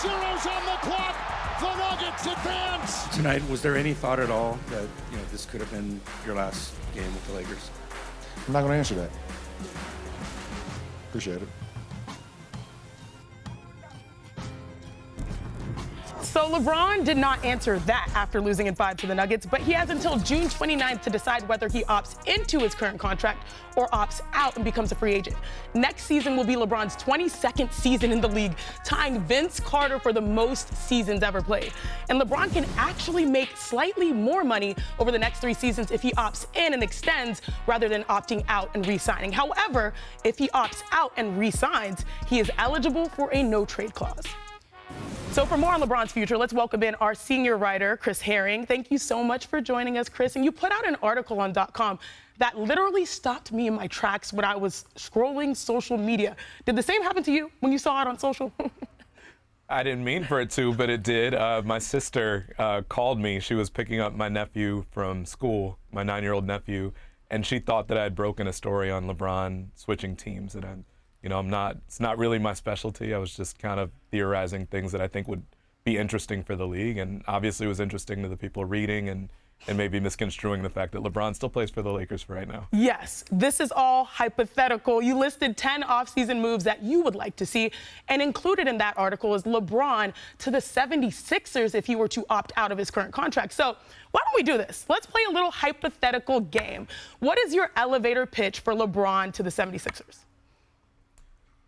Zero's on the clock. The Nuggets advance. Tonight, was there any thought at all that this could have been your last game with the Lakers? I'm not going to answer that. Appreciate it. So LeBron did not answer that after losing in 5 to the Nuggets, but he has until June 29th to decide whether he opts into his current contract or opts out and becomes a free agent. Next season will be LeBron's 22nd season in the league, tying Vince Carter for the most seasons ever played. And LeBron can actually make slightly more money over the next 3 seasons if he opts in and extends rather than opting out and re-signing. However, if he opts out and re-signs, he is eligible for a no-trade clause. So for more on LeBron's future, let's welcome in our senior writer, Chris Herring. Thank you so much for joining us, Chris. And you put out an article on .com that literally stopped me in my tracks when I was scrolling social media. Did the same happen to you when you saw it on social? I didn't mean for it to, but it did. My sister called me. She was picking up my nephew from school, my 9-year-old nephew, and she thought that I had broken a story on LeBron switching teams. And it's not really my specialty. I was just kind of theorizing things that I think would be interesting for the league, and obviously it was interesting to the people reading and maybe misconstruing the fact that LeBron still plays for the Lakers for right now. Yes, this is all hypothetical. You listed 10 offseason moves that you would like to see, and included in that article is LeBron to the 76ers if he were to opt out of his current contract. So why don't we do this? Let's play a little hypothetical game. What is your elevator pitch for LeBron to the 76ers?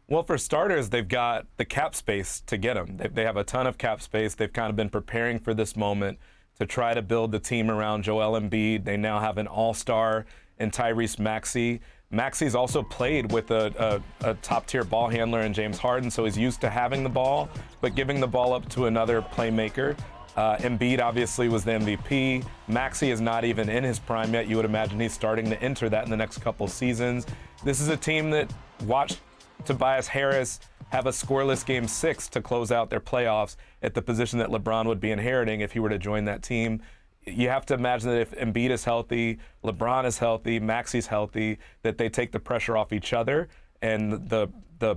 Well, for starters, they've got the cap space to get him. They have a ton of cap space. They've kind of been preparing for this moment to try to build the team around Joel Embiid. They now have an all-star in Tyrese Maxey. Maxey's also played with a top-tier ball handler in James Harden, so he's used to having the ball, but giving the ball up to another playmaker. Embiid obviously was the MVP. Maxey is not even in his prime yet. You would imagine he's starting to enter that in the next couple seasons. This is a team that watched Tobias Harris have a scoreless Game 6 to close out their playoffs at the position that LeBron would be inheriting if he were to join that team. You have to imagine that if Embiid is healthy, LeBron is healthy, Maxey's healthy, that they take the pressure off each other and the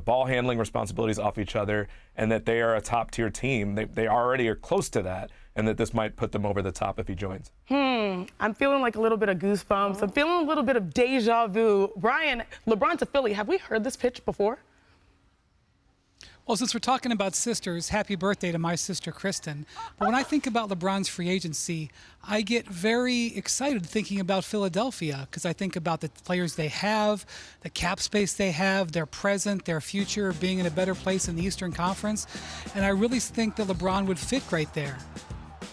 ball handling responsibilities off each other, and that they are a top-tier team. They already are close to that, and that this might put them over the top if he joins. I'm feeling like a little bit of goosebumps. I'm feeling a little bit of deja vu. Brian, LeBron to Philly, have we heard this pitch before? Well, since we're talking about sisters, happy birthday to my sister, Kristen. But when I think about LeBron's free agency, I get very excited thinking about Philadelphia because I think about the players they have, the cap space they have, their present, their future, being in a better place in the Eastern Conference. And I really think that LeBron would fit right there,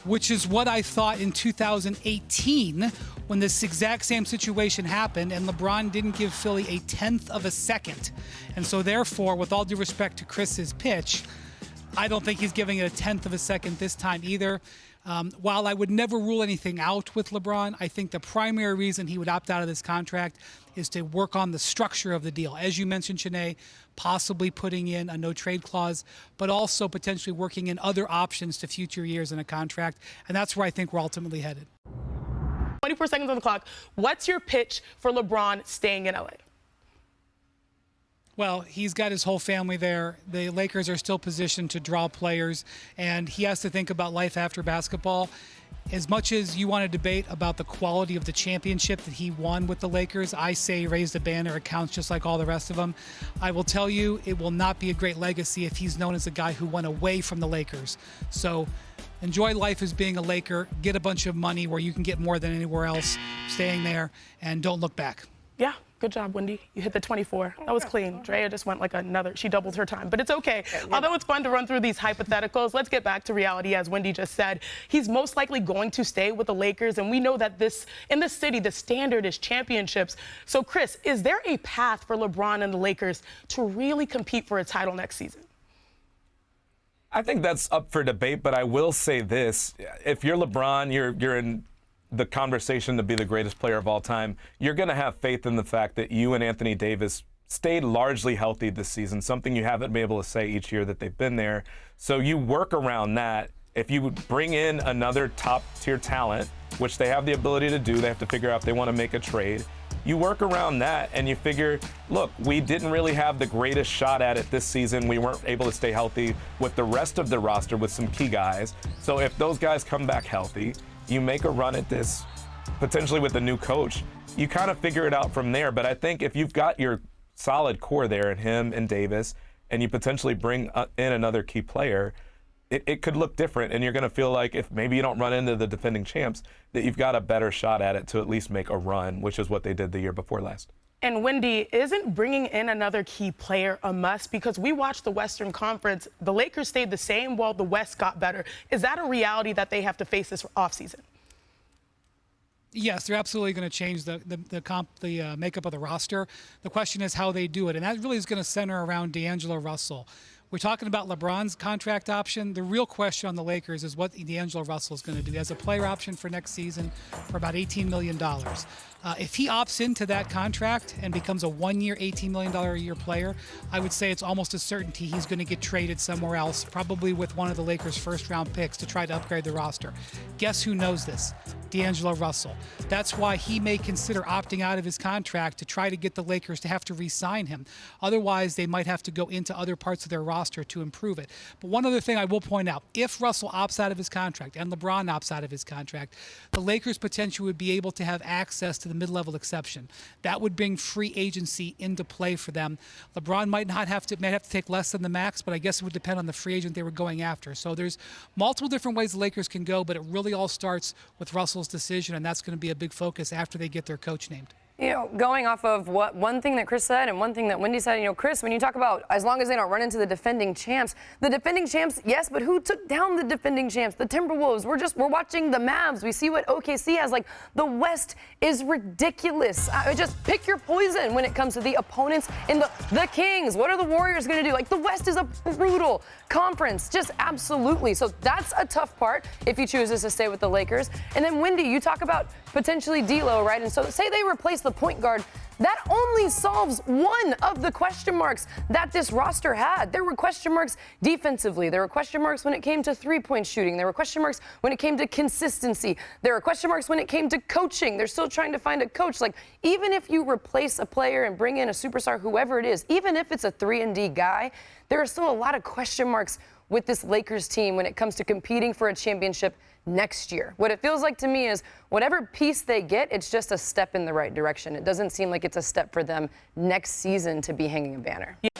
which is what I thought in 2018 when this exact same situation happened and LeBron didn't give Philly a 1/10 of a second. And so therefore, with all due respect to Chris's pitch, I don't think he's giving it a 1/10 of a second this time either. While I would never rule anything out with LeBron, I think the primary reason he would opt out of this contract is to work on the structure of the deal. As you mentioned, Chiney, possibly putting in a no-trade clause, but also potentially working in other options to future years in a contract. And that's where I think we're ultimately headed. 24 seconds on the clock. What's your pitch for LeBron staying in LA? Well, he's got his whole family there. The Lakers are still positioned to draw players, and he has to think about life after basketball. As much as you want to debate about the quality of the championship that he won with the Lakers, I say raise the banner. It counts just like all the rest of them. I will tell you, it will not be a great legacy if he's known as a guy who went away from the Lakers. So enjoy life as being a Laker, get a bunch of money where you can get more than anywhere else staying there, and don't look back. Yeah, good job, Wendy. You hit the 24. That was clean. Drea just went like she doubled her time, but it's okay. Although it's fun to run through these hypotheticals, let's get back to reality. As Wendy just said, he's most likely going to stay with the Lakers, and we know that in the city, the standard is championships. So, Chris, is there a path for LeBron and the Lakers to really compete for a title next season? I think that's up for debate, but I will say this. If you're LeBron, you're in the conversation to be the greatest player of all time. You're going to have faith in the fact that you and Anthony Davis stayed largely healthy this season, something you haven't been able to say each year that they've been there. So you work around that. If you bring in another top-tier talent which they have the ability to do. They have to figure out if they want to make a trade. You work around that and you figure, look, we didn't really have the greatest shot at it this season. We weren't able to stay healthy with the rest of the roster with some key guys. So if those guys come back healthy, you make a run at this, potentially with a new coach. You kind of figure it out from there. But I think if you've got your solid core there in him and Davis, and you potentially bring in another key player, it could look different, and you're going to feel like if maybe you don't run into the defending champs, that you've got a better shot at it to at least make a run, which is what they did the year before last. And Wendy, isn't bringing in another key player a must? Because we watched the Western Conference. The Lakers stayed the same while the West got better. Is that a reality that they have to face this offseason? Yes, they're absolutely going to change the makeup of the roster. The question is how they do it, and that really is going to center around D'Angelo Russell. We're talking about LeBron's contract option. The real question on the Lakers is what D'Angelo Russell is going to do. He has a player option for next season for about $18 million. If he opts into that contract and becomes a one-year, $18 million a year player, I would say it's almost a certainty he's going to get traded somewhere else, probably with one of the Lakers' first-round picks to try to upgrade the roster. Guess who knows this? D'Angelo Russell. That's why he may consider opting out of his contract to try to get the Lakers to have to re-sign him. Otherwise, they might have to go into other parts of their roster to improve it. But one other thing I will point out, if Russell opts out of his contract and LeBron opts out of his contract, the Lakers potentially would be able to have access to the mid-level exception. That would bring free agency into play for them. LeBron might have to take less than the max, but I guess it would depend on the free agent they were going after. So there's multiple different ways the Lakers can go, but it really all starts with Russell's decision, and that's going to be a big focus after they get their coach named. You know, going off of what one thing that Chris said and one thing that Wendy said, you know, Chris, when you talk about as long as they don't run into the defending champs, yes, but who took down the defending champs? The Timberwolves. We're watching the Mavs. We see what OKC has. Like, the West is ridiculous. Just pick your poison when it comes to the opponents in the Kings. What are the Warriors going to do? Like, the West is a brutal conference. Just absolutely. So that's a tough part if he chooses to stay with the Lakers. And then, Wendy, you talk about potentially D'Lo, right? And so say they replace the point guard. That only solves one of the question marks that this roster had. There were question marks defensively. There were question marks when it came to three-point shooting. There were question marks when it came to consistency. There were question marks when it came to coaching. They're still trying to find a coach. Like, even if you replace a player and bring in a superstar, whoever it is, even if it's a 3-and-D guy, there are still a lot of question marks with this Lakers team when it comes to competing for a championship next year. What it feels like to me is whatever piece they get, it's just a step in the right direction. It doesn't seem like it's a step for them next season to be hanging a banner. Yeah.